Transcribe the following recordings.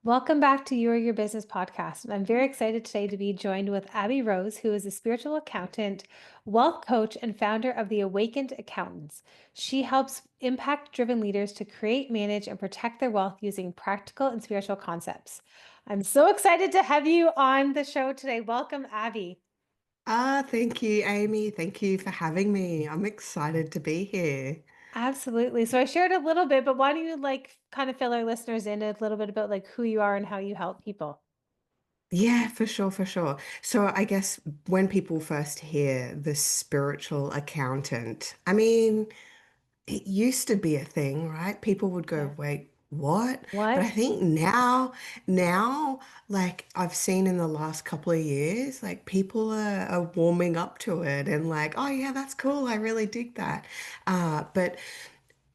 Welcome back to You Are Your Business podcast. And I'm very excited today to be joined with Abbey Rose, who is a spiritual accountant, wealth coach, and founder of the Awakened Accountants. She helps impact driven leaders to create, manage, and protect their wealth using practical and spiritual concepts. I'm so excited to have you on the show today. Welcome, Abby. Thank you, Amy. Thank you for having me. I'm excited to be here. Absolutely. So I shared a little bit, but why don't you kind of fill our listeners in a little bit about who you are and how you help people? Yeah, for sure, for sure. So I guess when people first hear the spiritual accountant, it used to be a thing, right? People would go, Yeah. wait, what? But I What? think now, like I've seen in the last couple of years, like people are warming up to it and like, oh yeah, that's cool. I really dig that. But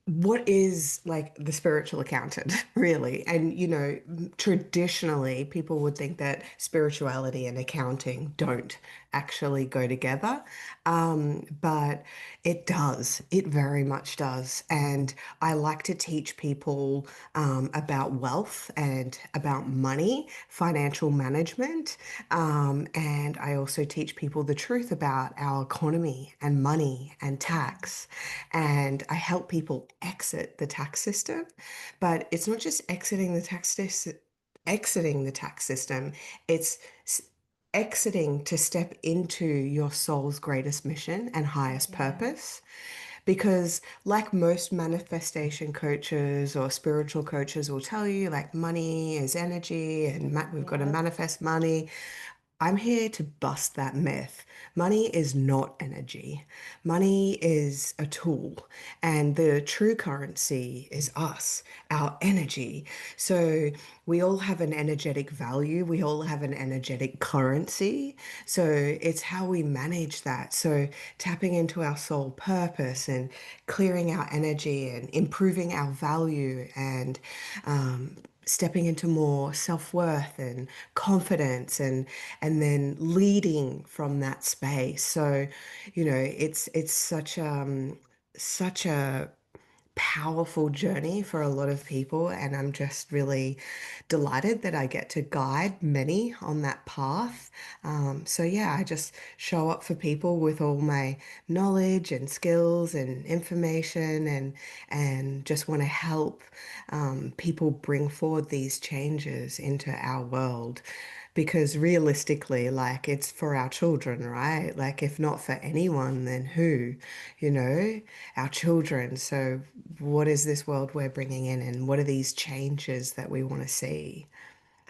what is like the spiritual accountant, really? And traditionally, people would think that spirituality and accounting don't actually go together. But it does. It very much does. And I like to teach people about wealth and about money, financial management. And I also teach people the truth about our economy and money and tax. And I help people exit the tax system. But it's not just exiting the tax system. It's s- exiting to step into your soul's greatest mission and highest Yeah. purpose. Because, like most manifestation coaches or spiritual coaches will tell you, like money is energy and we've got to Yeah. manifest money. I'm here to bust that myth. Money is not energy. Money is a tool, and the true currency is us, our energy. So we all have an energetic value, we all have an energetic currency. So it's how we manage that. So tapping into our soul purpose and clearing our energy and improving our value and stepping into more self-worth and confidence and then leading from that space. So, it's such a powerful journey for a lot of people, and I'm just really delighted that I get to guide many on that path. So yeah, I just show up for people with all my knowledge and skills and information, and just want to help people bring forward these changes into our world. Because realistically, like it's for our children, right? Like if not for anyone, then who? You know, our children. So what is this world we're bringing in, and what are these changes that we want to see?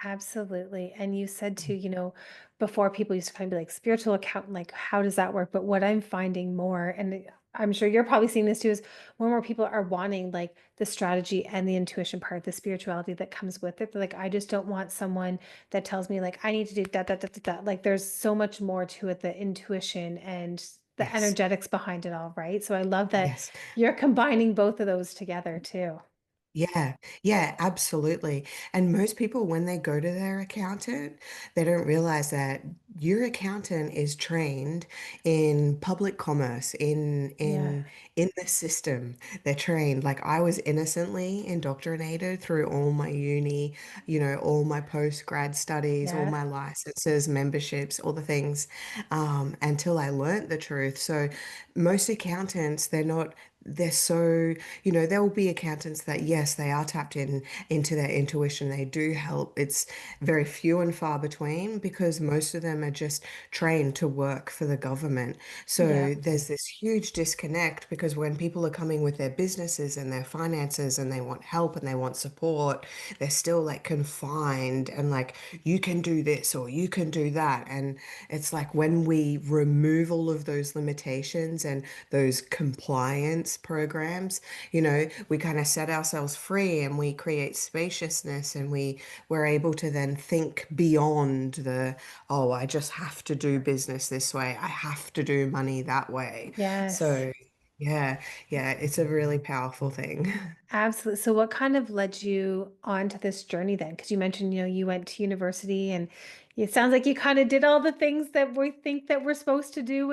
Absolutely. And you said too, before people used to kind of be like spiritual accountant, like how does that work? But what I'm finding more, and I'm sure you're probably seeing this too, is more and more people are wanting like the strategy and the intuition part, the spirituality that comes with it. They're like, I just don't want someone that tells me like I need to do that, that, that, that, that. Like there's so much more to it, the intuition and the Yes. energetics behind it all, right? So I love that Yes. you're combining both of those together too. Yeah, yeah, absolutely. And most people, when they go to their accountant, they don't realize that your accountant is trained in public commerce, in Yeah. in the system. They're trained. Like I was innocently indoctrinated through all my uni, all my post-grad studies, all Yeah. my licenses, memberships, all the things, until I learnt the truth. So most accountants, they're so, there will be accountants that, yes, they are tapped into their intuition. They do help. It's very few and far between because most of them are just trained to work for the government. Yeah. So there's this huge disconnect because when people are coming with their businesses and their finances and they want help and they want support, they're still like confined and like, you can do this or you can do that. And it's like when we remove all of those limitations and those compliance programs, we kind of set ourselves free and we create spaciousness and we're able to then think beyond oh, I just have to do business this way. I have to do money that way. Yes. So yeah, yeah, it's a really powerful thing. Absolutely. So what kind of led you onto this journey then? Because you mentioned, you went to university and it sounds like you kind of did all the things that we think that we're supposed to do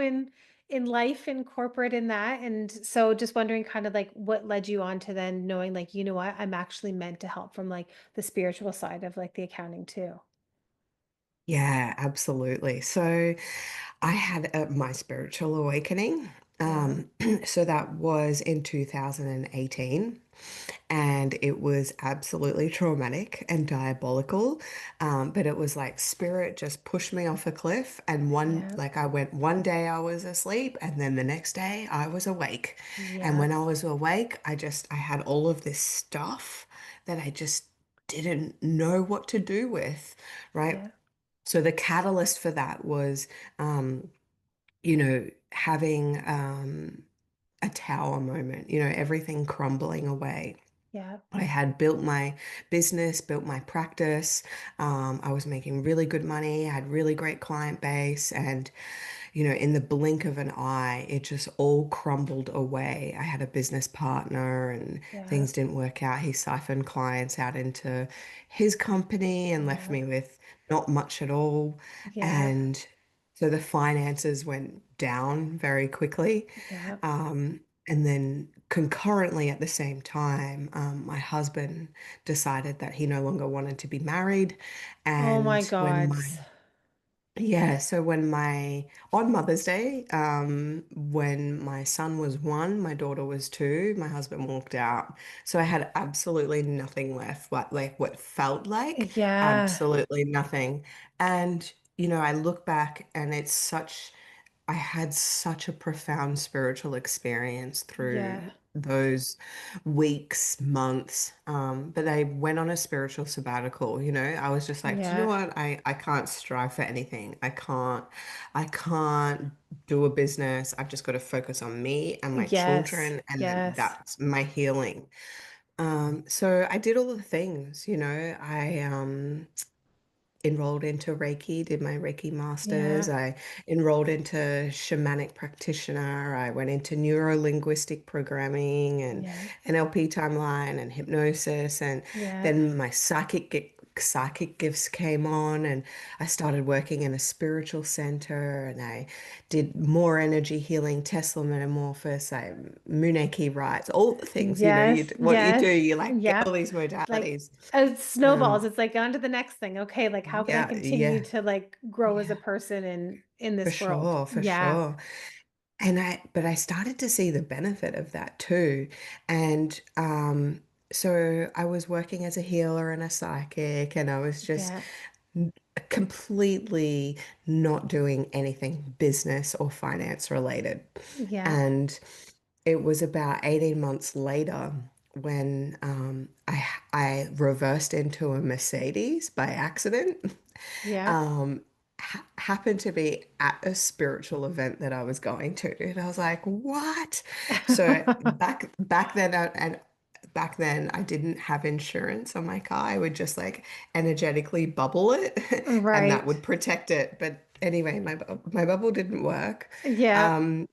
in life, in corporate, in that, and so just wondering kind of like what led you on to then knowing like, you know what, I'm actually meant to help from like the spiritual side of like the accounting too. Yeah, absolutely. So I had my spiritual awakening. Yeah, So that was in 2018, and it was absolutely traumatic and diabolical. But it was like spirit just pushed me off a cliff, and yeah, I went one day I was asleep, and then the next day I was awake. And yeah, when I was awake, I had all of this stuff that I just didn't know what to do with, right? yeah, So the catalyst for that was, um, having a tower moment, everything crumbling away. yeah, I had built my business, built my practice. I was making really good money. I had really great client base, and in the blink of an eye, it just all crumbled away. I had a business partner and yeah, things didn't work out. He siphoned clients out into his company and left yeah, me with not much at all. yeah, And so the finances went down very quickly. yeah. And then concurrently at the same time, my husband decided that he no longer wanted to be married. Oh my And when God. my yeah, so on Mother's Day, when my son was 1, my daughter was 2, my husband walked out. So I had absolutely nothing left, what felt like Yeah, absolutely nothing. And, I look back and I had such a profound spiritual experience yeah, through those weeks, months. But I went on a spiritual sabbatical, I was just like, do you know yeah. what? I can't strive for anything. I can't do a business. I've just got to focus on me and my Yes, children, and then yes. that's my healing. So I did all the things, I enrolled into Reiki, did my Reiki masters. Yeah, I enrolled into shamanic practitioner. I went into neuro-linguistic programming and yeah, NLP timeline and hypnosis. And yeah, then my psychic gifts came on, and I started working in a spiritual center, and I did more energy healing, Tesla metamorphosis, Muneki rites, all the things, yes, what you do, yes, you like get all yep. these Like modalities. snowballs, Um, it's like on to the next thing. Okay, like how can I yeah, continue yeah. to like grow as a Yeah. person in For this world? sure, for Yeah, sure. But I started to see the benefit of that too. And so I was working as a healer and a psychic, and I was just yeah, completely not doing anything business or finance related. yeah, And it was about 18 months later when I reversed into a Mercedes by accident. yeah. um, happened to be at a spiritual event that I was going to, and I was like, "What?" So back then I didn't have insurance on my car. I would just like energetically bubble it, and that Right. would protect it. But anyway, my bubble didn't work. Yeah, Um,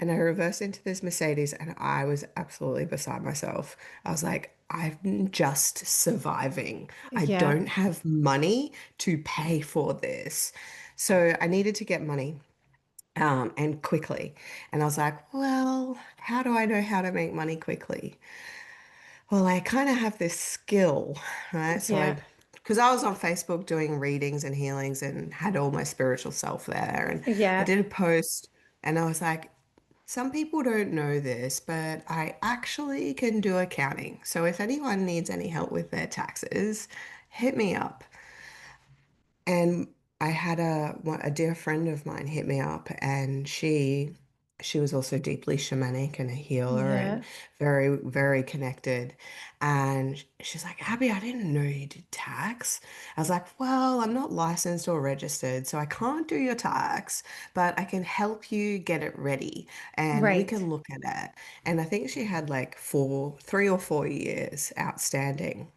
and I reversed into this Mercedes, and I was absolutely beside myself. I was like, I'm just surviving. I yeah, don't have money to pay for this. So I needed to get money, and quickly. And I was like, well, how do I know how to make money quickly? Well, I kind of have this skill, right? yeah, Because I was on Facebook doing readings and healings and had all my spiritual self there. And I yeah. did a post, and I was like, some people don't know this, but I actually can do accounting. So if anyone needs any help with their taxes, hit me up. And I had a dear friend of mine hit me up, and she was also deeply shamanic and a healer and Yeah. very, very connected. And she's like, Abby, I didn't know you did tax. I was like, well, I'm not licensed or registered, so I can't do your tax, but I can help you get it ready and we Right. can look at it. And I think she had like 3 or 4 years outstanding.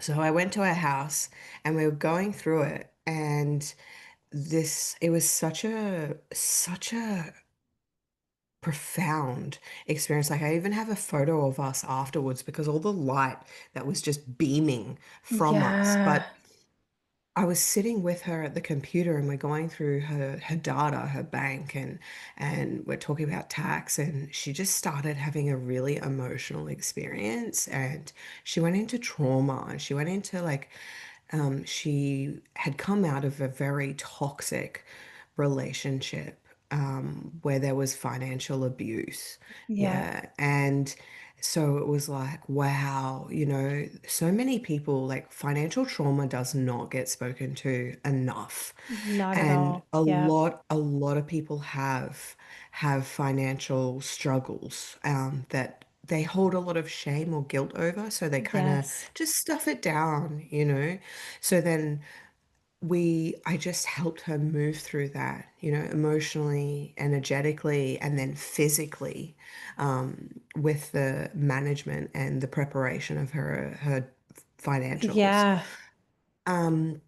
So I went to her house and we were going through it, and it was such a profound experience. Like I even have a photo of us afterwards because all the light that was just beaming from us. Yeah. I was sitting with her at the computer and we're going through her data, her bank, and we're talking about tax, and she just started having a really emotional experience, and she went into trauma, and she went into like she had come out of a very toxic relationship where there was financial abuse. Yeah. Yeah. And so it was like, wow, so many people, like financial trauma does not get spoken to enough. Not at And all. a Yeah. lot, a lot of people have financial struggles that they hold a lot of shame or guilt over, so they kind of Yes. just stuff it down. So then I just helped her move through that, emotionally, energetically, and then physically, with the management and the preparation of her financials. Yeah. Um,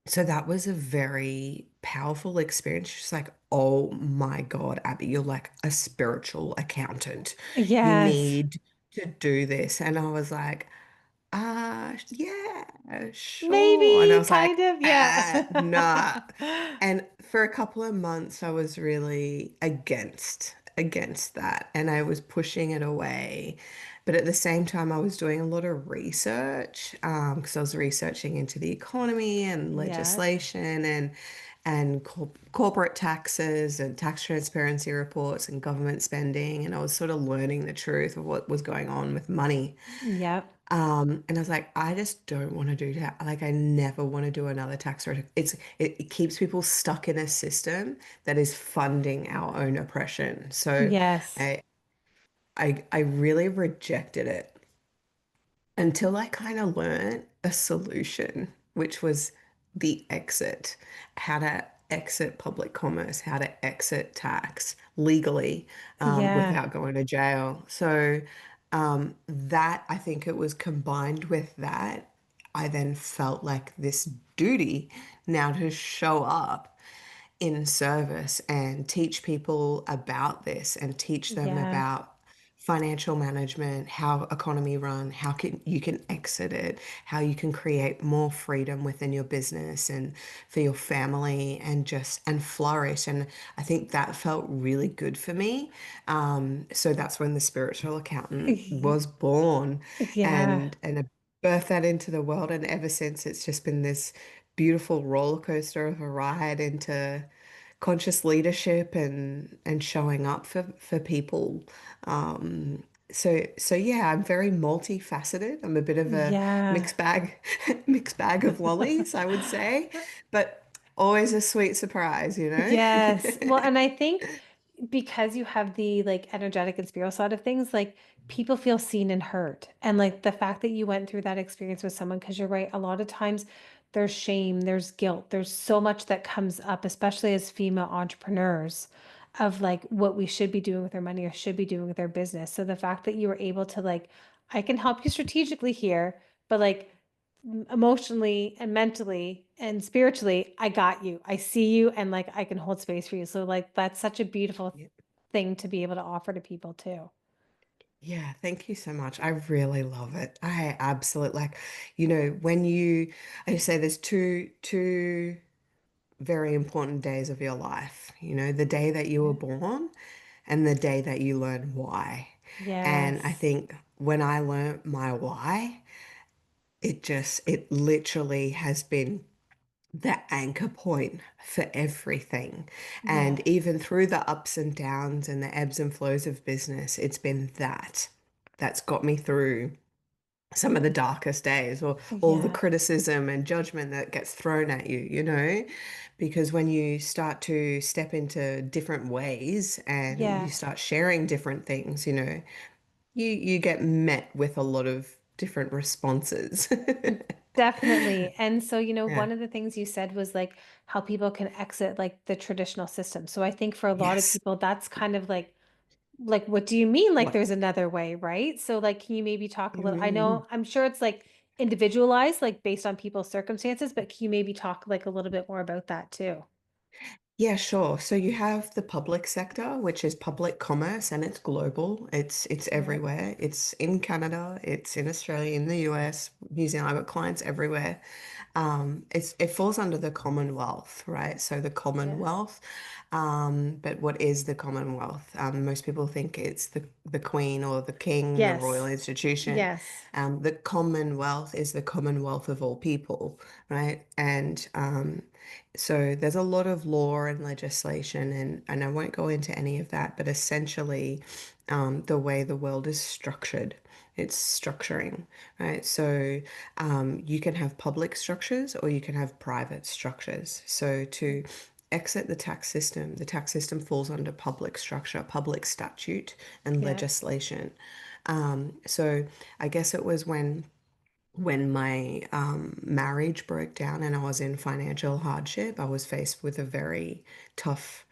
so that was a very powerful experience. She's like, oh my God, Abby, you're like a spiritual accountant. You Yes. need to do this. And I was like, yeah, sure. And I Maybe was kind like, of. Yeah. nah. And for a couple of months, I was really against that, and I was pushing it away. But at the same time, I was doing a lot of research because I was researching into the economy and Yeah. legislation and corporate taxes and tax transparency reports and government spending, and I was sort of learning the truth of what was going on with money. Yeah. And I was like, I just don't want to do that. Like, I never want to do another tax return. It keeps people stuck in a system that is funding our own oppression. So Yes. I I really rejected it until I kind of learned a solution, which was the exit, how to exit public commerce, how to exit tax legally Yeah. without going to jail. So that I think it was combined with that. I then felt like this duty now to show up in service and teach people about this and teach them Yeah. about financial management, how economy run, how can you can exit it, how you can create more freedom within your business and for your family and just and flourish. And I think that felt really good for me. So that's when the spiritual accountant was born, Yeah. and I birthed that into the world. And ever since, it's just been this beautiful roller coaster of a ride into conscious leadership and showing up for people. So yeah, I'm very multifaceted. I'm a bit of a Yeah. mixed bag, mixed bag of lollies, I would say, but always a sweet surprise. Yes. Well, and I think because you have the like energetic and spiritual side of things, like people feel seen and heard. And like the fact that you went through that experience with someone, because you're right, a lot of times there's shame, there's guilt, there's so much that comes up, especially as female entrepreneurs, of like what we should be doing with our money or should be doing with our business. So the fact that you were able to like, I can help you strategically here, but like emotionally and mentally and spiritually, I got you. I see you and like I can hold space for you. So like that's such a beautiful Yeah. thing to be able to offer to people too. Yeah, thank you so much. I really love it. I absolutely like, when I say there's two very important days of your life. The day that you were Yeah. born and the day that you learn why. And I Yes. think when I learned my why, it literally has been the anchor point for everything. And Yeah. even through the ups and downs and the ebbs and flows of business, it's been that's got me through some of the darkest days or all the Yeah. criticism and judgment that gets thrown at you. Because when you start to step into different ways and you Yeah. start sharing different things, you get met with a lot of different responses. Definitely. And so, Yeah. one of the things you said was like how people can exit like the traditional system. So I think for a lot of Yes. people, that's kind of like what do you mean like What there's another way, right? So like can you maybe talk a you little, I mean? know I'm sure it's like individualized, like based on people's circumstances, but can you maybe talk like a little bit more about that too? Yeah, sure. So you have the public sector, which is public commerce, and it's global. It's Yep. everywhere. It's in Canada, it's in Australia, in the US, New Zealand. I've got clients everywhere. It falls under the Commonwealth, right? So the Yes. Commonwealth. But what is the Commonwealth? Most people think it's the Queen or the King, the royal Yes. institution. Yes. The Commonwealth is the Commonwealth of all people, right? And so there's a lot of law and legislation, and I won't go into any of that, but essentially, the way the world is structured, it's structuring, right? So you can have public structures or you can have private structures. So to exit the tax system falls under public structure, public statute, and Yes. legislation. So I guess it was when my marriage broke down and I was in financial hardship, I was faced with a very tough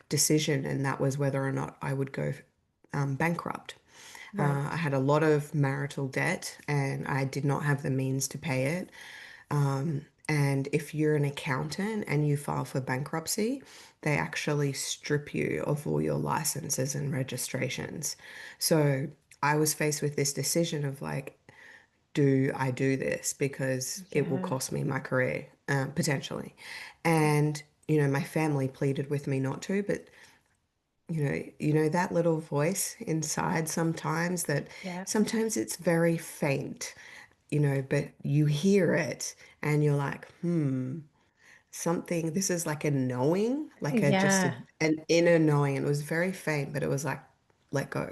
decision, and that was whether or not I would go bankrupt. I Right. had a lot of marital debt and I did not have the means to pay it. And if you're an accountant and you file for bankruptcy, they actually strip you of all your licenses and registrations. So I was faced with this decision of like, do I do this because it will Yeah. cost me my career, potentially. And, my family pleaded with me not to, but that little voice inside sometimes that Yes. sometimes it's very faint, but you hear it and you're like, something, this is like a knowing, like Yeah. an inner knowing. It was very faint, but it was like, let go.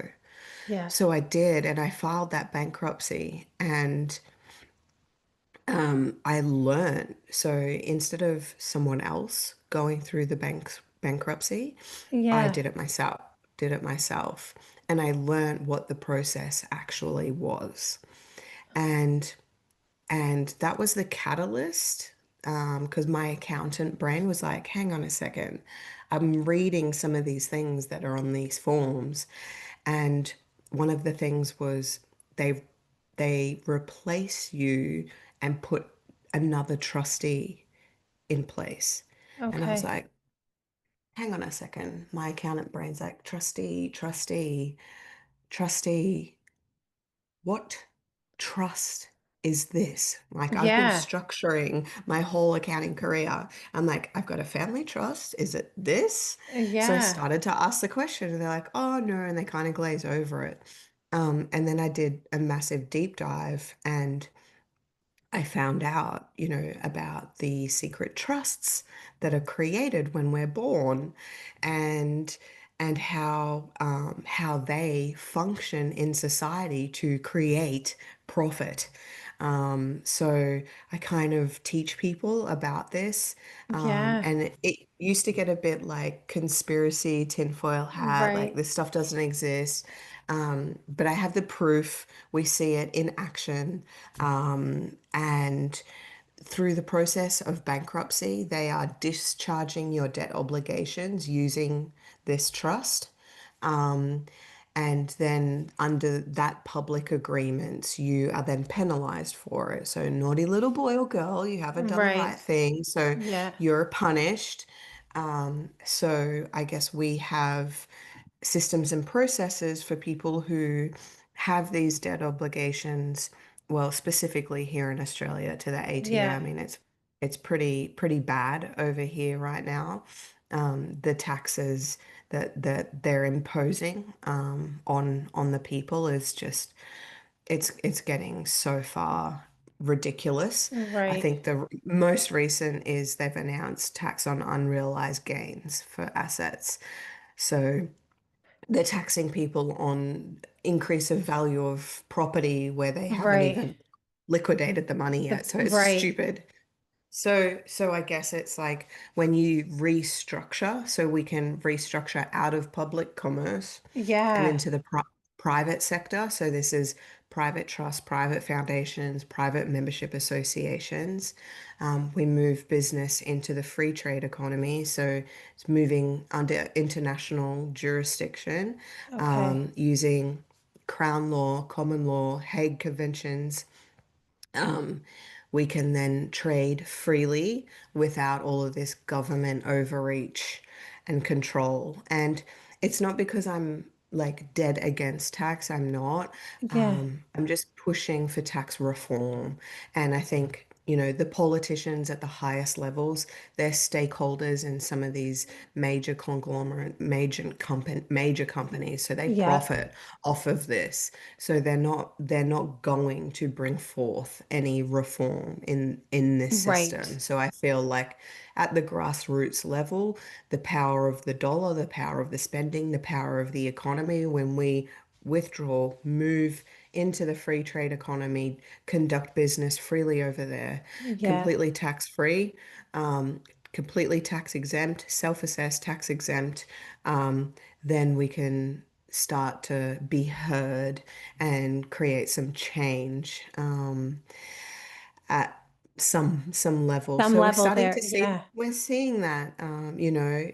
So Yes. I did, and I filed that bankruptcy, and I learned. So instead of someone else going through the bankruptcy, I Yeah. did it myself, did it myself. And I learned what the process actually was. And that was the catalyst, because my accountant brain was like, hang on a second. I'm reading some of these things that are on these forms. And one of the things was they they replace you and put another trustee in place. And I was Okay. like, hang on a second. My accountant brain's like, trustee, trustee, trustee. What trust is this? Like, I've been Yeah. structuring my whole accounting career. I'm like, I've got a family trust. Is it this? So I Yeah. started to ask the question, and they're like, oh, no. And they kind of glaze over it. And then I did a massive deep dive, and I found out, about the secret trusts that are created when we're born, and how they function in society to create profit. So I kind of teach people about this, Yeah. and it used to get a bit like conspiracy, tinfoil hat, like Right. this stuff doesn't exist. But I have the proof. We see it in action. And through the process of bankruptcy, they are discharging your debt obligations using this trust. Um, and then under that public agreement, you are then penalized for it. So, naughty little boy or girl, you haven't done the right Right. thing. So, Yeah. you're punished. So, I guess we have systems and processes for people who have these debt obligations. Well, specifically here in Australia to the ATO. I Yeah. mean, it's pretty bad over here right now. The taxes that they're imposing on the people is just it's getting so far ridiculous. I Right. think the most recent is they've announced tax on unrealized gains for assets. So they're taxing people on increase of value of property where they haven't Right. even liquidated the money yet. So it's Right. stupid. So I guess it's like when you restructure, so we can restructure out of public commerce and Yeah. into the private sector. So this is private trust, private foundations, private membership associations. We move business into the free trade economy. So it's moving under international jurisdiction, Okay. using Crown law, common law, Hague conventions, we can then trade freely without all of this government overreach and control. And it's not because I'm like dead against tax, I'm not. Yeah. I'm just pushing for tax reform. And I think, you know, the politicians at the highest levels, they're stakeholders in some of these major conglomerate, major companies. So they Yeah. profit off of this. So they're not going to bring forth any reform in this system. Right. So I feel like at the grassroots level, the power of the dollar, the power of the spending, the power of the economy, when we withdraw, move into the free trade economy, conduct business freely over there, Yeah. completely tax free, um, completely tax exempt, self-assessed, tax exempt, then we can start to be heard and create some change at some level. Some So we're level starting there. to see Yeah. we're seeing that you know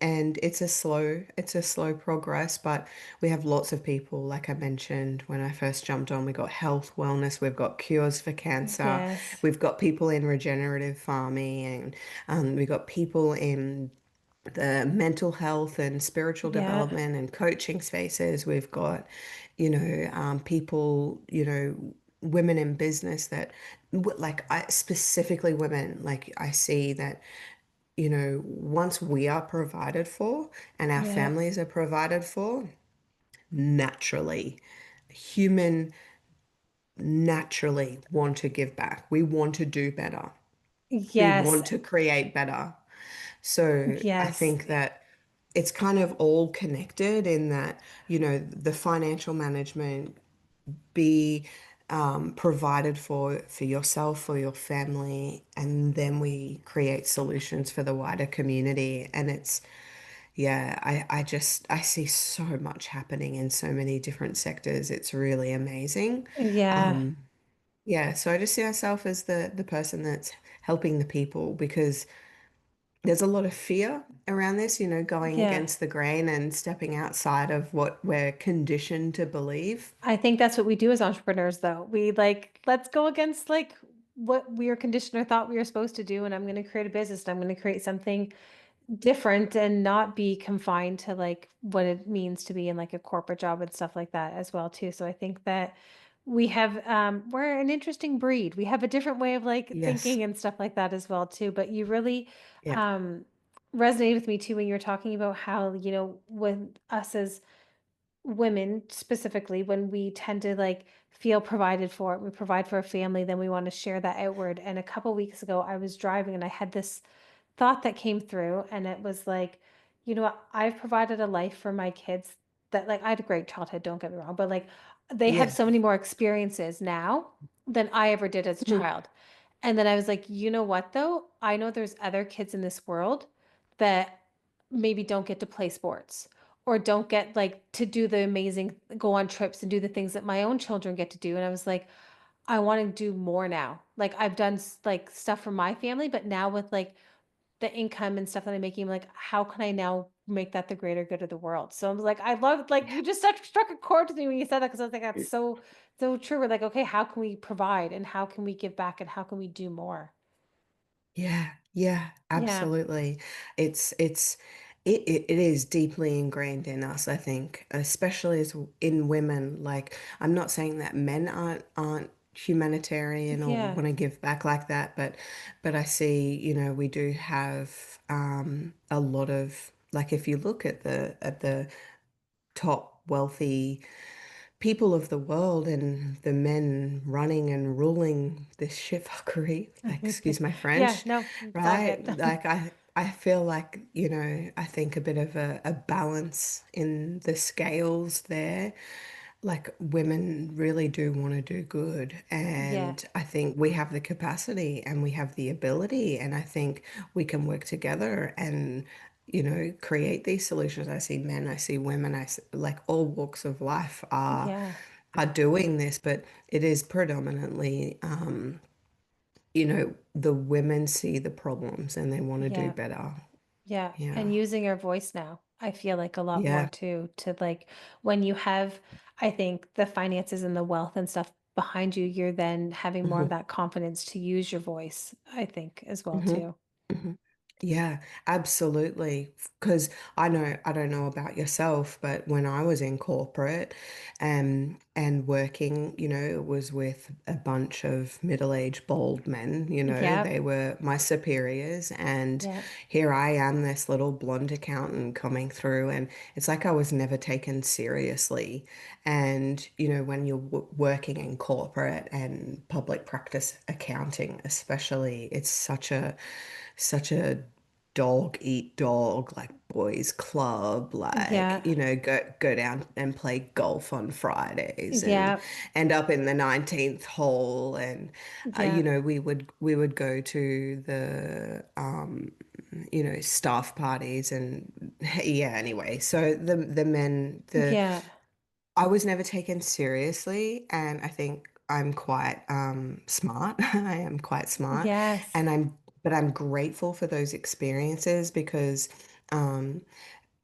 and it's a slow progress, but we have lots of people, like I mentioned when I first jumped on. We got health, wellness, we've got cures for cancer, Yes. we've got people in regenerative farming, and we've got people in the mental health and spiritual Yeah. development and coaching spaces. We've got, people, women in business that, like, I specifically women, like, I see that, once we are provided for and our Yeah. families are provided for, naturally, human naturally want to give back. We want to do better. We Yes. want to create better. So I Yes. think that it's kind of all connected in that, the financial management be provided for yourself, for your family, and then we create solutions for the wider community. And yeah, I see so much happening in so many different sectors. It's really amazing. Yeah. Yeah, so I just see myself as the person that's helping the people, because there's a lot of fear around this, going Yeah. against the grain and stepping outside of what we're conditioned to believe. I think that's what we do as entrepreneurs, though. We like, let's go against like what we were conditioned or thought we were supposed to do. And I'm going to create a business and I'm going to create something different and not be confined to like what it means to be in like a corporate job and stuff like that as well too. So I think that we're an interesting breed. We have a different way of like Yes. thinking and stuff like that as well too. But you really Yeah. um resonated with me too when you were talking about how, when us as women specifically, when we tend to like feel provided for, we provide for a family, then we want to share that outward. And a couple weeks ago I was driving and I had this thought that came through, and it was like, you know what, I've provided a life for my kids that, like, I had a great childhood, don't get me wrong, but like they have Yeah. so many more experiences now than I ever did as a Mhm. child. And then I was like, you know what though, I know there's other kids in this world that maybe don't get to play sports or don't get like to do the amazing, go on trips and do the things that my own children get to do. And I was like, I want to do more now. Like I've done like stuff for my family, but now with like the income and stuff that I'm making, I'm like, how can I now make that the greater good of the world? So I was like, I love, like, you just struck a chord with me when you said that, because I was like, that's so, so true. We're like, okay, how can we provide and how can we give back and how can we do more? Yeah, yeah, Yeah. absolutely. It is deeply ingrained in us, I think, especially as in women. Like, I'm not saying that men aren't humanitarian or Yeah. want to give back like that, but I see, we do have a lot of, like, if you look at the top wealthy people of the world and the men running and ruling this shit fuckery, excuse my Yeah. French, No, it's all right? good. Like I feel like, I think a bit of a balance in the scales there. Like, women really do want to do good, Yeah. and I think we have the capacity and we have the ability, and I think we can work together and create these solutions. I see men, I see women, like all walks of life Yeah. are doing this, but it is predominantly, the women see the problems and they want to do Yeah. better. Yeah, and Yeah. using our voice now, I feel like a lot more Yeah. too, to like when you have, I think, the finances and the wealth and stuff behind you, you're then having more of Mhm. that confidence to use your voice, I think, as well Mhm. too. Mhm. Yeah, absolutely. Because I don't know about yourself, but when I was in corporate, and working, it was with a bunch of middle-aged bald men, Yep. they were my superiors, and Yep. here I am, this little blonde accountant coming through, and it's like I was never taken seriously. And, when you're w working in corporate and public practice accounting, especially, it's such a dog eat dog, like boys club, like, Yeah. go down and play golf on Fridays and Yeah. end up in the 19th hole. And Yeah. we would go to the staff parties. And yeah, anyway, so the men, Yeah. I was never taken seriously, and I think I'm quite smart. I am quite smart, Yes. and but I'm grateful for those experiences because um,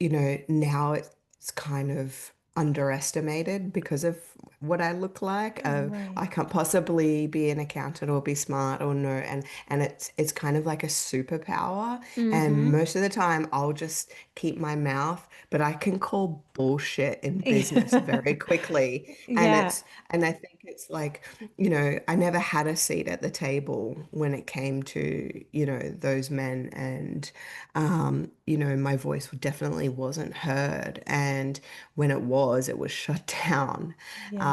now it's kind of underestimated because of what I look like. I Right. can't possibly be an accountant or be smart or no, and it's kind of like a superpower. And Mhm. most of the time, I'll just keep my mouth, but I can call bullshit in business Yeah. very quickly. And Yeah. I think it's like, I never had a seat at the table when it came to, those men. And my voice definitely wasn't heard. And when it was shut down. Yeah.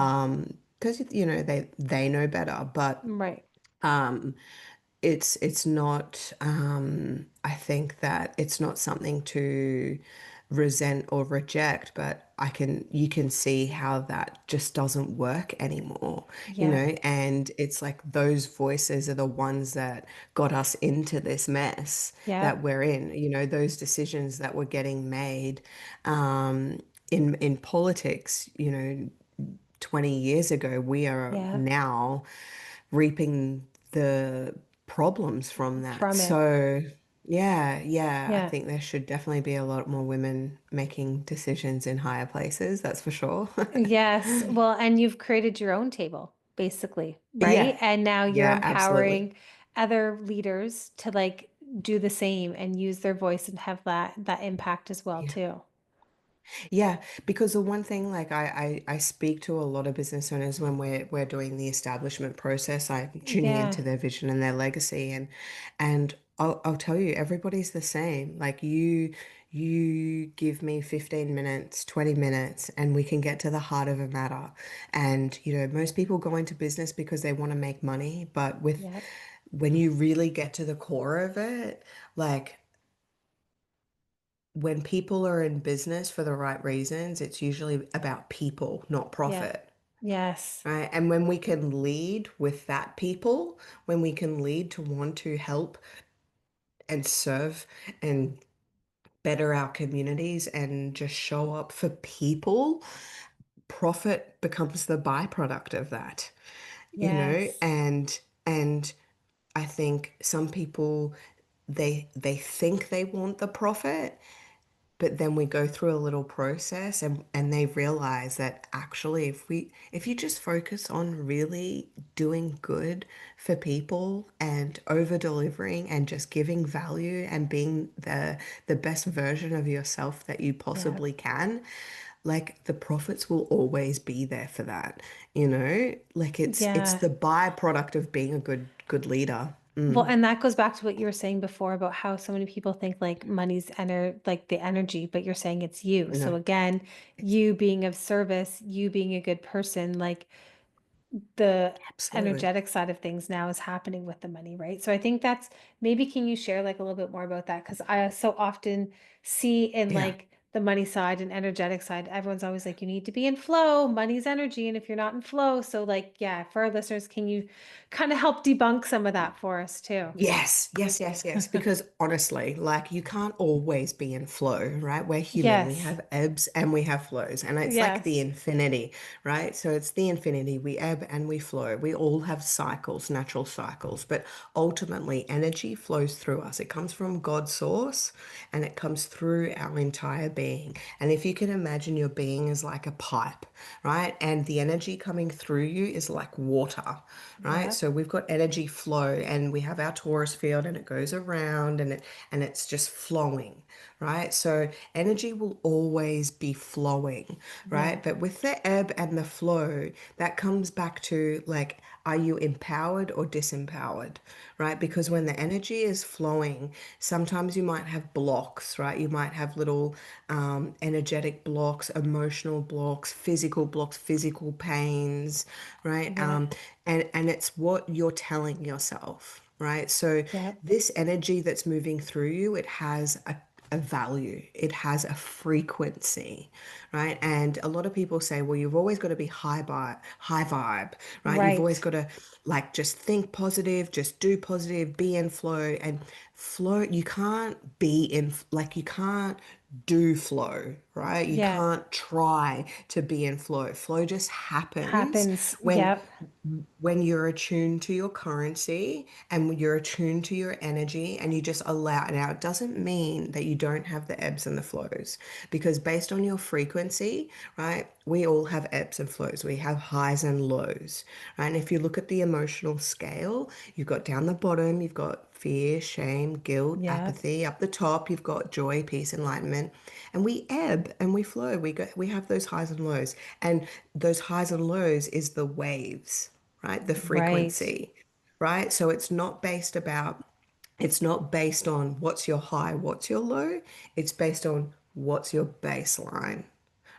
Because, they know better. But Right. it's not I think that it's not something to resent or reject, but you can see how that just doesn't work anymore, Yeah. and it's like those voices are the ones that got us into this mess Yeah. that we're in, those decisions that were getting made in politics, 20 years ago. We are Yeah. now reaping the problems from that. From it. So, yeah, I Yeah. think there should definitely be a lot more women making decisions in higher places, that's for sure. Yes. Well, and you've created your own table, basically, right? Yeah, And now you're yeah, absolutely. empowering other leaders to like do the same and use their voice and have that impact as well Yeah. too. Yeah, because the one thing, like I speak to a lot of business owners when we're doing the establishment process. I'm tuning Yeah. into their vision and their legacy, and I'll tell you, everybody's the same. Like you give me 15 minutes, 20 minutes, and we can get to the heart of a matter. And most people go into business because they want to make money, but Yep. when you really get to the core of it, like when people are in business for the right reasons, it's usually about people, not Yeah. profit, Yes. right? And when we can lead with that people, when we can lead to want to help and serve and better our communities and just show up for people, profit becomes the byproduct of that, Yes. and I think some people they think they want the profit. But then we go through a little process, and they realize that actually if you just focus on really doing good for people and over delivering and just giving value and being the best version of yourself that you Yep. possibly can, like the profits will always be there for that, you know? Like it's Yeah. the byproduct of being a good leader. Well, Mm, and that goes back to what you were saying before about how so many people think like money's like the energy, but you're saying it's you. So no, again, you being of service, you being a good person, like the absolutely. energetic side of things now is happening with the money, right? So I think that's maybe can you share like a little bit more about that? Because I so often see in Yeah. like the money side and energetic side, everyone's always like, you need to be in flow, money's energy. And if you're not in flow, so like, yeah, for our listeners, can you kind of help debunk some of that for us too? Yes, yes, yes, yes. Because honestly, like you can't always be in flow, right? We're human. We Yes. have ebbs and we have flows. And it's like the Yes. infinity, right? So it's the infinity. We ebb and we flow. We all have cycles, natural cycles. But ultimately, energy flows through us. It comes from God's source and it comes through our entire being. being. And if you can imagine your being as like a pipe, right? And the energy coming through you is like water, right? Yeah. So we've got energy flow and we have our torus field and it goes around and it's just flowing, right? So energy will always be flowing, Yeah. right? But with the ebb and the flow, that comes back to like, are you empowered or disempowered, right? Because when the energy is flowing, sometimes you might have blocks, right? You might have little energetic blocks, emotional blocks, physical pains, right? Yeah. And it's what you're telling yourself, right? So Yeah. this energy that's moving through you, it has a value, it has a frequency, right? And a lot of people say, well, you've always got to be high vibe, right? You've always Right. got to like just think positive, just do positive, be in flow. And flow, you can't be in, like, you can't do flow, right? You Yeah. can't try to be in flow. Flow just happens Happens. when Yep. you're attuned to your currency and when you're attuned to your energy and you just allow. Now it doesn't mean that you don't have the ebbs and the flows, because based on your frequency, right, we all have ebbs and flows, we have highs and lows, right? And if you look at the emotional scale, you've got down the bottom, you've got fear, shame, guilt, Yeah. apathy. Up the top you've got joy, peace, enlightenment. And we ebb and we flow, we have those highs and lows, and those highs and lows is the waves, right? The Right. frequency, right? So it's not based on what's your high, what's your low. It's based on what's your baseline,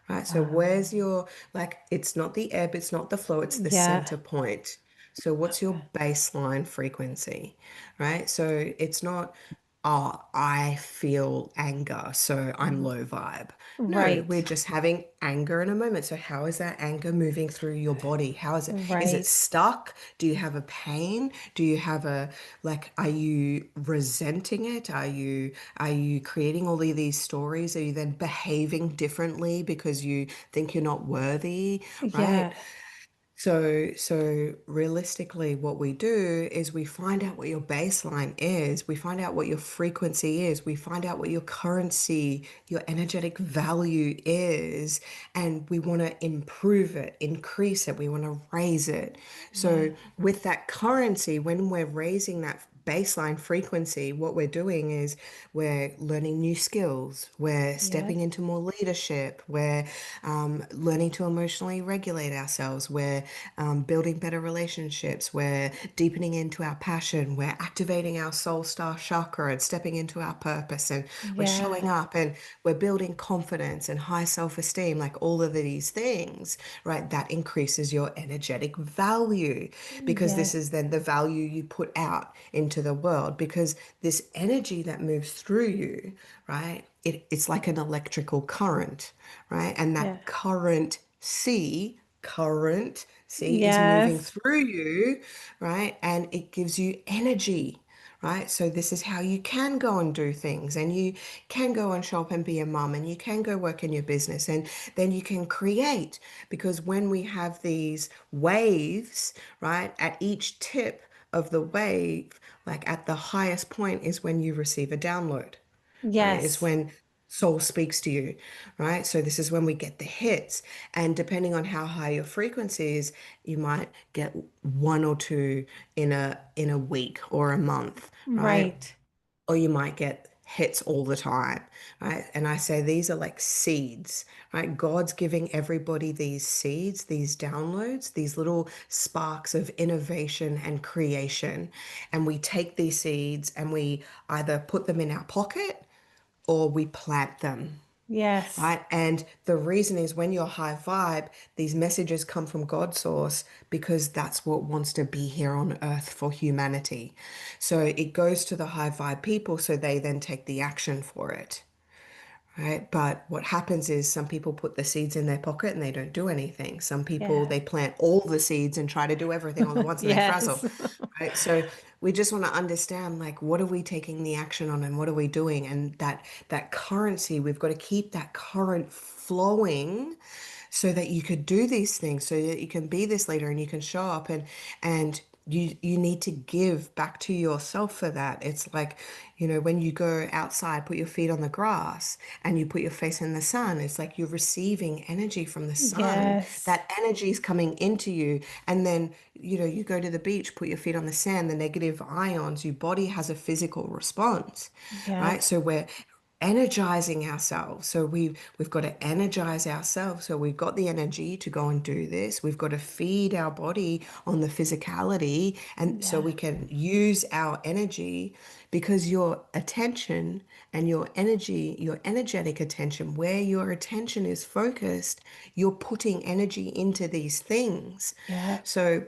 right? So where's Um, your, like, it's not the ebb, it's not the flow, it's the yeah. center point. So what's your Okay. baseline frequency, right? So it's not, oh, I feel anger, so I'm R- low vibe. No, we're Right. just having anger in a moment. So how is that anger moving through your body? Is it Right. stuck? Do you have a pain? Do you have a, like, are you resenting it? Are you creating all of these stories? Are you then behaving differently because you think you're not worthy, right? Yeah. So realistically, what we do is we find out what your baseline is, we find out what your frequency is, we find out what your currency, your energetic value is, and we want to improve it, increase it, we want to raise it. Yeah. So with that currency, when we're raising that baseline frequency, what we're doing is we're learning new skills, we're Yeah. stepping into more leadership, we're learning to emotionally regulate ourselves, we're building better relationships, we're deepening into our passion, we're activating our soul star chakra and stepping into our purpose, and we're Yeah. showing up and we're building confidence and high self-esteem, like all of these things, right? That increases your energetic value, because this Yeah. is then the value you put out into the world, because this energy that moves through you, right? It's like an electrical current, right? And Yeah. that current C is moving Yes. through you, right? And it gives you energy, right? So this is how you can go and do things, and you can go and shop and be a mum, and you can go work in your business, and then you can create. Because when we have these waves, right, at each tip of the wave, like at the highest point is when you receive a download, right? Is Yes. when soul speaks to you, right? So this is when we get the hits. And depending on how high your frequency is, you might get one or two in a week or a month, right? Right. Or you might get hits all the time, right? And I say these are like seeds, right? God's giving everybody these seeds, these downloads, these little sparks of innovation and creation. And we take these seeds and we either put them in our pocket or we plant them, Yes. right? And the reason is when you're high vibe, these messages come from God's source because that's what wants to be here on earth for humanity. So it goes to the high vibe people, so they then take the action for it. Right. But what happens is some people put the seeds in their pocket and they don't do anything. Some people, Yeah. they plant all the seeds and try to do everything all at once and they frazzle. Yes. Right. So we just want to understand, like, what are we taking the action on and what are we doing? And that currency, we've got to keep that current flowing so that you could do these things, so that you can be this leader and you can show up and you need to give back to yourself for that. It's like, when you go outside, put your feet on the grass and you put your face in the sun, it's like you're receiving energy from the sun. Yes. That energy is coming into you. And then, you go to the beach, put your feet on the sand, the negative ions, your body has a physical response, Yeah. right? So we're energizing ourselves. So we've got to energize ourselves. So we've got the energy to go and do this. We've got to feed our body on the physicality, and so Yeah. we can use our energy, because your attention and your energy, your energetic attention, where your attention is focused, you're putting energy into these things. Yeah. So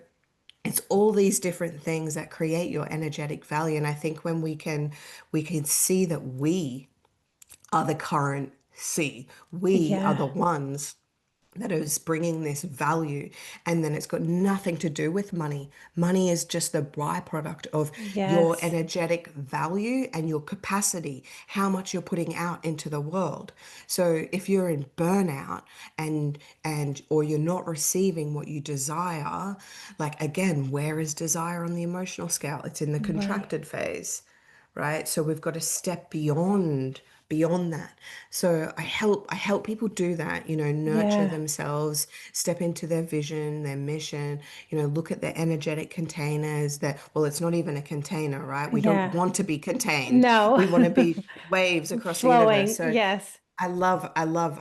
it's all these different things that create your energetic value. And I think when we can see that we are the current C. We are Yeah. the ones that is bringing this value. And then it's got nothing to do with money. Money is just the byproduct of your Yes. energetic value and your capacity, how much you're putting out into the world. So if you're in burnout and or you're not receiving what you desire, like again, where is desire on the emotional scale? It's in the Right. contracted phase, right? So we've got to step beyond that. So I help people do that, nurture Yeah. themselves, step into their vision, their mission, look at their energetic containers that, well, it's not even a container, right? We don't Yeah. want to be contained. No. We want to be waves across the universe. Flowing. So Yes. I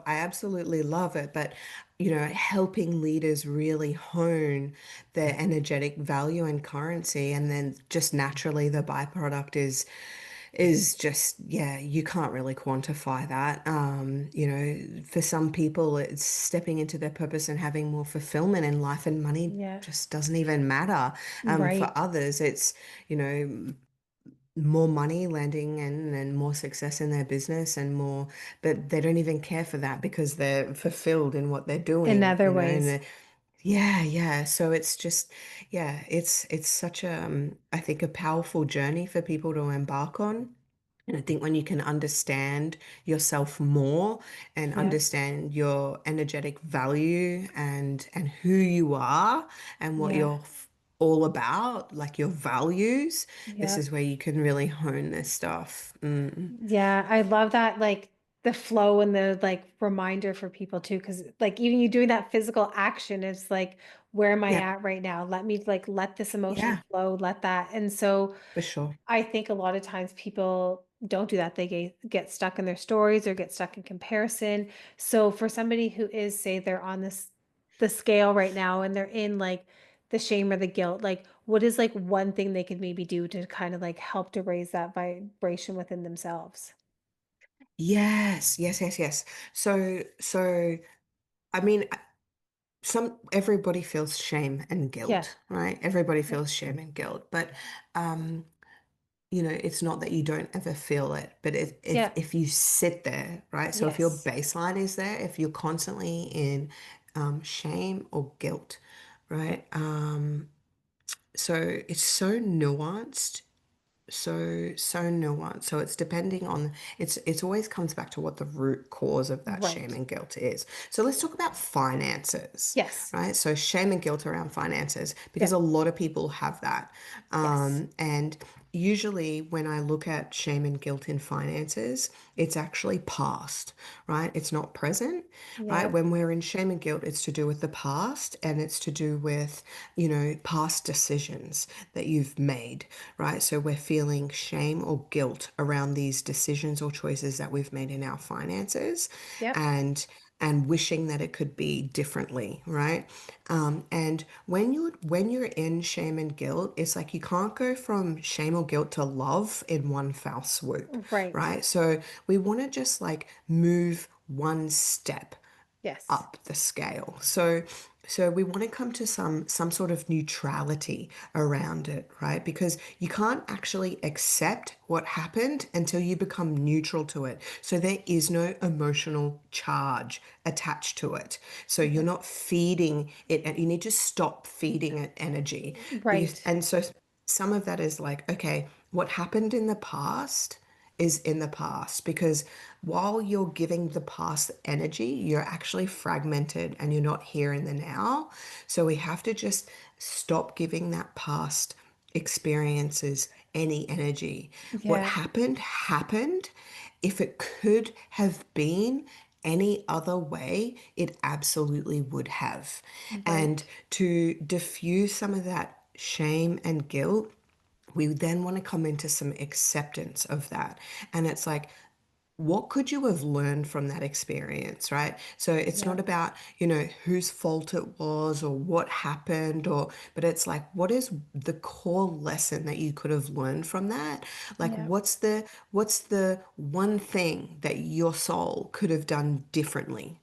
absolutely love it. But, helping leaders really hone their energetic value and currency, and then just naturally the byproduct is just, yeah, you can't really quantify that. For some people, it's stepping into their purpose and having more fulfillment in life, and money Yeah. just doesn't even matter. For Right. others, it's, you know, more money landing and more success in their business and more, but they don't even care for that because they're fulfilled in what they're In doing, other and ways. yeah, yeah. So it's just, yeah, it's such a, I think, a powerful journey for people to embark on. And I think when you can understand yourself more and Yeah. understand your energetic value and who you are and what Yeah. you're all about, like your values, this Yeah. is where you can really hone this stuff. Yeah, I love that, like, the flow and the, like, reminder for people too, because like, even you doing that physical action, it's like, "Where am I Yeah, at right now? Let me, like, let this emotion yeah, flow, let that." And so, for sure. I think a lot of times people don't do that. They get stuck in their stories or get stuck in comparison. So for somebody who is, say, they're on the scale right now and they're in like the shame or the guilt, like what is like one thing they could maybe do to kind of like help to raise that vibration within themselves? Yes, yes, yes, yes. So, I mean, everybody feels shame and Yeah. guilt, right? Everybody Yeah. feels shame and guilt, but um, it's not that you don't ever feel it, but if Yeah. if you sit there, right? So if your Yes. baseline is there, if you're constantly in shame or guilt, right? So it's so nuanced, so nuanced. So it's depending on, it's always comes back to what the root cause of that shame Right. and guilt is. So let's talk about finances, Yes. right? So shame and guilt around finances, because Yeah. a lot of people have that. Yes. And usually when I look at shame and guilt in finances, it's actually past, right? It's not present, right? Yeah. When we're in shame and guilt, it's to do with the past, and it's to do with, past decisions that you've made, right? So we're feeling shame or guilt around these decisions or choices that we've made in our finances, Yep. and wishing that it could be differently, right? And when you're in shame and guilt, it's like you can't go from shame or guilt to love in one foul swoop, Right. right? So we want to just like move one step Yes. up the scale. So we want to come to some sort of neutrality around it, right? Because you can't actually accept what happened until you become neutral to it. So there is no emotional charge attached to it. So you're Yeah. not feeding it, and you need to stop feeding it energy. Because Right. and so some of that is like, okay, what happened in the past is in the past, because while you're giving the past energy, you're actually fragmented and you're not here in the now. So we have to just stop giving that past experiences any energy. What Yeah. happened, happened. If it could have been any other way, it absolutely would have. And Right. to diffuse some of that shame and guilt, we then want to come into some acceptance of that. And it's like, what could you have learned from that experience, right? So it's not Yep. about, whose fault it was or what happened, but it's like, what is the core lesson that you could have learned from that? Like, Yep. what's the one thing that your soul could have done differently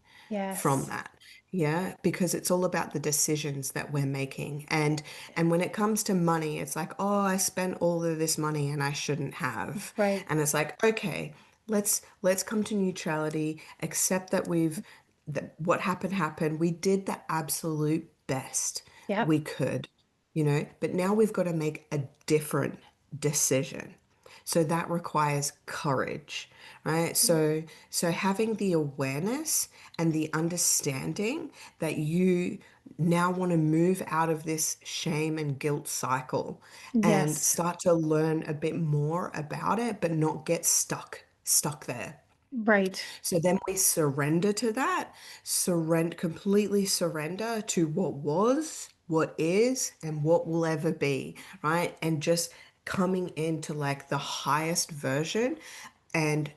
from Yes. that? Yeah, because it's all about the decisions that we're making. And when it comes to money, it's like, oh, I spent all of this money and I shouldn't have. Right. And it's like, okay, let's come to neutrality, accept that that what happened happened. We did the absolute best we Yep. could, but now we've got to make a different decision. So that requires courage, right? So having the awareness and the understanding that you now want to move out of this shame and guilt cycle and Yes. start to learn a bit more about it, but not get stuck there. Right. So then we surrender to that, completely surrender to what was, what is, and what will ever be, right? And just coming into like the highest version and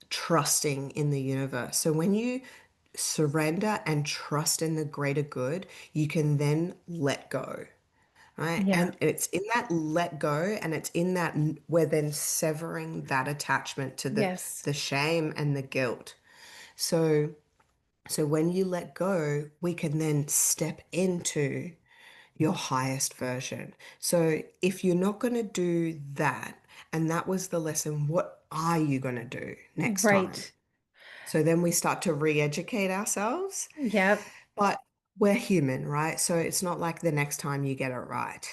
trusting in the universe. So when you surrender and trust in the greater good, you can then let go, right? Yeah. And it's in that let go, and it's in that we're then severing that attachment to the Yes. the shame and the guilt. So so when you let go, we can then step into your highest version. So if you're not going to do that, and that was the lesson, what are you going to do next time? Right. So then we start to re-educate ourselves, Yep. but we're human, right? So it's not like the next time you get it right,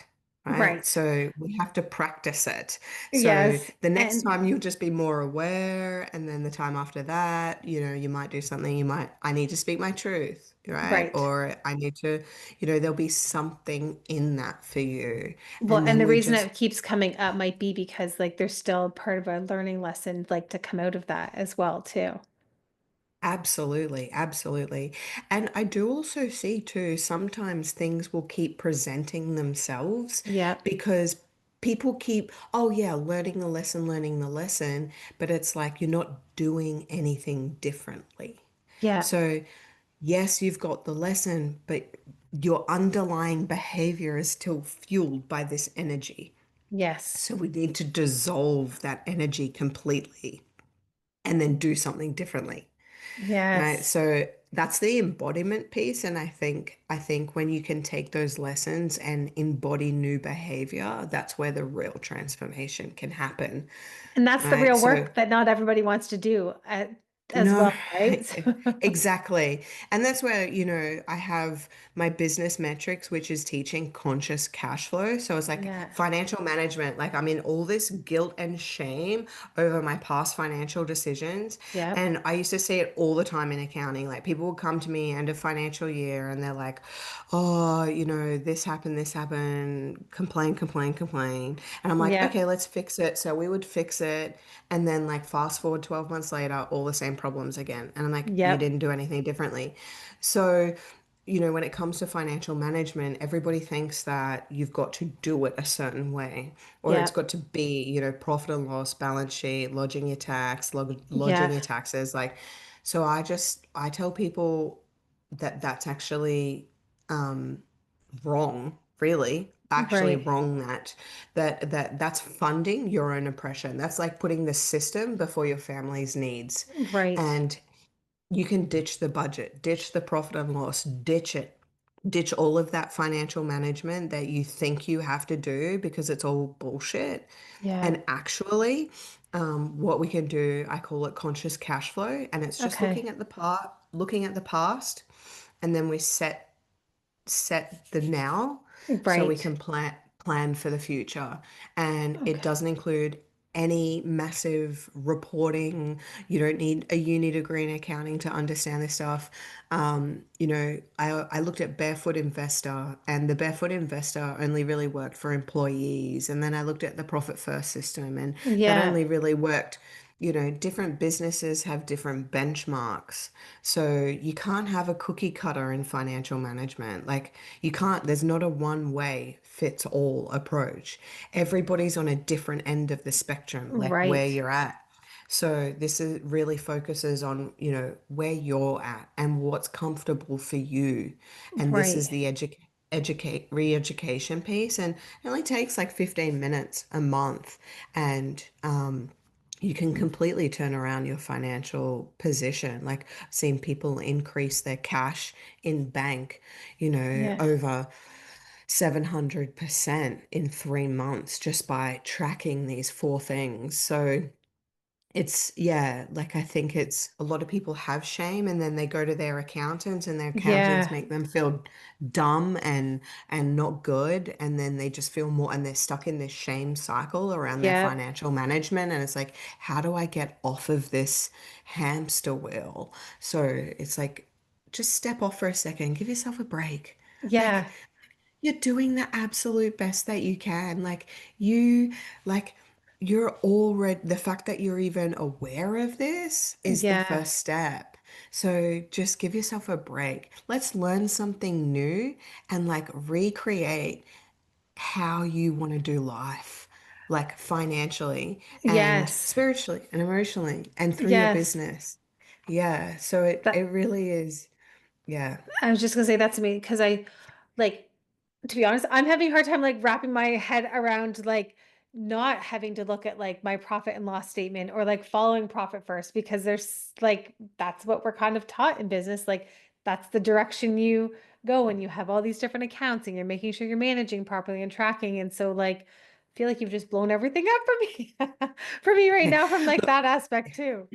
right? Right. So we have to practice it. So Yes. the next And time you'll just be more aware, and then the time after that, you might do something, I need to speak my truth, right? right. Or I need to, there'll be something in that for you. Well, And and then the we reason just it keeps coming up might be because like there's still part of a learning lesson like to come out of that as well too. Absolutely, absolutely. And I do also see too, sometimes things will keep presenting themselves Yep. because people keep, oh yeah, learning the lesson, but it's like you're not doing anything differently. Yeah. So, yes, you've got the lesson, but your underlying behavior is still fueled by this energy. Yes. So, we need to dissolve that energy completely and then do something differently. Right. Yes. So that's the embodiment piece. And I think when you can take those lessons and embody new behavior, that's where the real transformation can happen. And that's the Right. real So work that not everybody wants to do as no, well, right? exactly. And that's where, I have my business metrics, which is teaching conscious cash flow. So it's like Yeah. financial management. Like I'm in all this guilt and shame over my past financial decisions. Yep. And I used to see it all the time in accounting. Like people would come to me end of financial year and they're like, oh, this happened, complain, complain, complain. And I'm like, Yep. okay, let's fix it. So we would fix it. And then like fast forward 12 months later, all the same problems again. And I'm like, you Yep. didn't do anything differently. So, when it comes to financial management, everybody thinks that you've got to do it a certain way, or it's Yep. got to be, profit and loss, balance sheet, lodging your tax, lodging Yep. your taxes. Like, so I tell people that that's actually wrong, really, actually Right. wrong, that's funding your own oppression. That's like putting the system before your family's needs. Right. And you can ditch the budget, ditch the profit and loss, ditch it. Ditch all of that financial management that you think you have to do because it's all bullshit. Yeah. And actually, what we can do, I call it conscious cash flow, and it's just Okay. looking at the past, and then we set the now so we Right. can plan for the future. And it Okay. doesn't include any massive reporting. You don't need a uni degree in accounting to understand this stuff. I looked at Barefoot Investor, and the Barefoot Investor only really worked for employees. And then I looked at the Profit First system, and that Yeah. only really worked. Different businesses have different benchmarks. So you can't have a cookie cutter in financial management. Like you can't, there's not a one way fits all approach. Everybody's on a different end of the spectrum, like where Right. you're at. So this is really focuses on, where you're at and what's comfortable for you. And this is Right. the re-education piece. And it only takes like 15 minutes a month. And you can completely turn around your financial position. Like I've seen people increase their cash in bank, Yeah. over 700% in 3 months just by tracking these four things. So yeah, like I think it's a lot of people have shame and then they go to their accountants and their accountants Yeah. make them feel dumb and not good, and then they just feel more, and they're stuck in this shame cycle around their Yep. financial management, and it's like, how do I get off of this hamster wheel? So it's like, just step off for a second, give yourself a break. Like Yeah. you're doing the absolute best that you can. You, like, you're already, the fact that you're even aware of this is the Yeah. first step. So just give yourself a break. Let's learn something new and like recreate how you want to do life, like financially and Yes. spiritually and emotionally and through your Yes. business. Yeah. So it That really is. Yeah. I was just gonna say that to me because like, to be honest, I'm having a hard time like wrapping my head around like not having to look at like my profit and loss statement or like following profit first because there's like that's what we're kind of taught in business. Like that's the direction you go and you have all these different accounts and you're making sure you're managing properly and tracking. And so like I feel like you've just blown everything up for me for me right Yeah. now from like Look, that aspect too.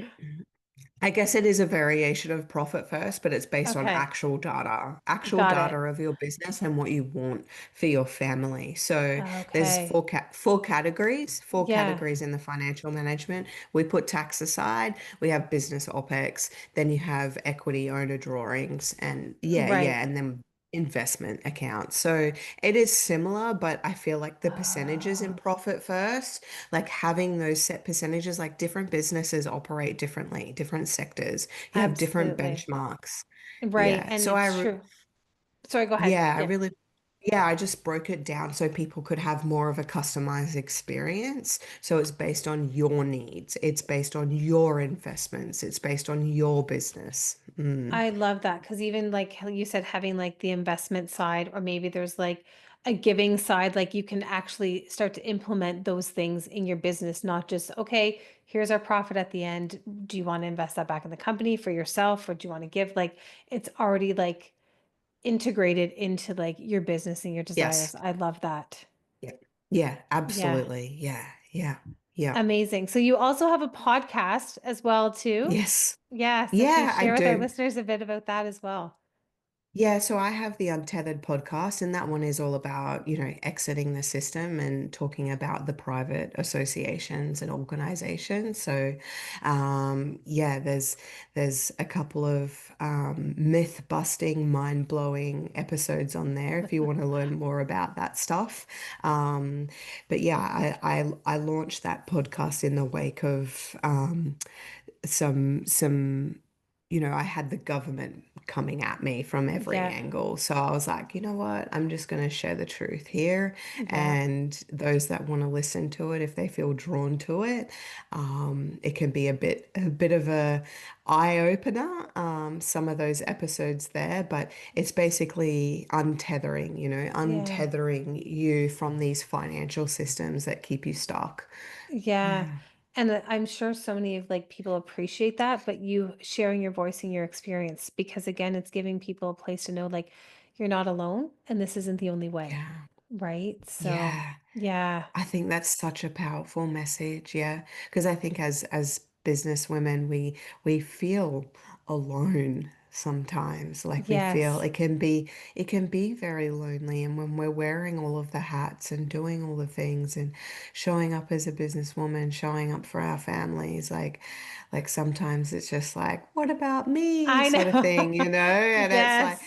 I guess it is a variation of profit first, but it's based on Okay. actual Got data it. of your business and what you want for your family. So there's Okay. four Yeah. categories in the financial management. We put tax aside, we have business OPEX, then you have equity owner drawings, and yeah, Right. and then investment accounts. So it is similar, but I feel like the percentages in Oh, profit first, like having those set percentages, like different businesses operate differently, different sectors. You have different absolutely. benchmarks. Right, Yeah. and it's true. Sorry, go ahead. Yeah, Yeah. I just broke it down so people could have more of a customized experience. So it's based on your needs. It's based on your investments. It's based on your business. I love that because even like how you said, having like the investment side, or maybe there's like a giving side, like you can actually start to implement those things in your business, not just, okay, here's our profit at the end. Do you want to invest that back in the company for yourself, or do you want to give? Like it's already like integrated into like your business and your desires. Yes. I love that. Yeah. Yeah, Yeah. absolutely. Yeah. Yeah. Yeah. Amazing. So you also have a podcast as well too? Yes. Yeah, so can you Yeah, I share with our do. listeners a bit about that as well? Yeah, so I have the Untethered podcast, and that one is all about, exiting the system and talking about the private associations and organizations. So, yeah, there's a couple of myth busting, mind blowing episodes on there if you want to learn more about that stuff. But yeah, I launched that podcast in the wake of some I had the government coming at me from every Yeah, angle. So I was like, you know what? I'm just going to share the truth here. yeah, And those that want to listen to it, if they feel drawn to it, it can be a bit of a eye opener. Some of those episodes there, but it's basically untethering, yeah, untethering you from these financial systems that keep you stuck. yeah. Yeah. And I'm sure so many of like people appreciate that, but you sharing your voice and your experience, because again, it's giving people a place to know like you're not alone and this isn't the only way, Yeah. right? So, Yeah. yeah, I think that's such a powerful message, yeah. Because I think as business women, we feel alone sometimes. Like we feel Yes. it can be very lonely. And when we're wearing all of the hats and doing all the things and showing up as a businesswoman, showing up for our families, like sometimes it's just like, what about me? I Sort of know. thing, you know? And it's like, Yes.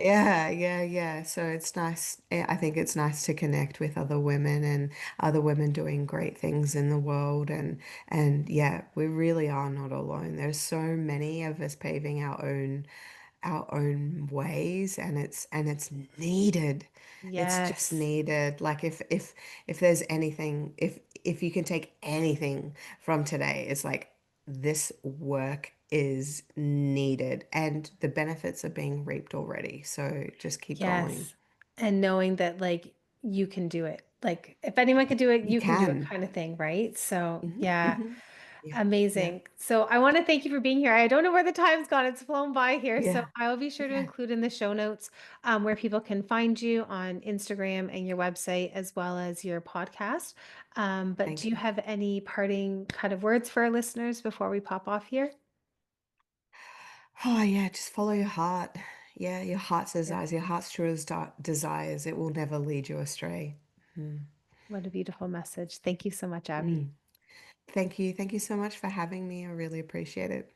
yeah, yeah, yeah. So it's nice. I think it's nice to connect with other women and other women doing great things in the world. And yeah, we really are not alone. There's so many of us paving our own ways, and it's needed. It's just Yes. needed. Like if there's anything, if you can take anything from today, it's like this work is needed and the benefits are being reaped already. So just keep going. Yes. And knowing that like you can do it. Like if anyone can do it, You you can do it can. kind of thing, right? So, Hmm, yeah. hmm. Yeah, yeah, Amazing. So I want to thank you for being here. I don't know where the time's gone. It's flown by here. So yeah, I will be sure to yeah. include in the show notes where people can find you on Instagram and your website as well as your podcast. But do Thank you you. have any parting kind of words for our listeners before we pop off here? Oh yeah, just follow your heart. Yeah, your heart's Yeah. desires, your heart's truest desires. It will never lead you astray. Mm. What a beautiful message. Thank you so much, Abby. Mm. Thank you. Thank you so much for having me. I really appreciate it.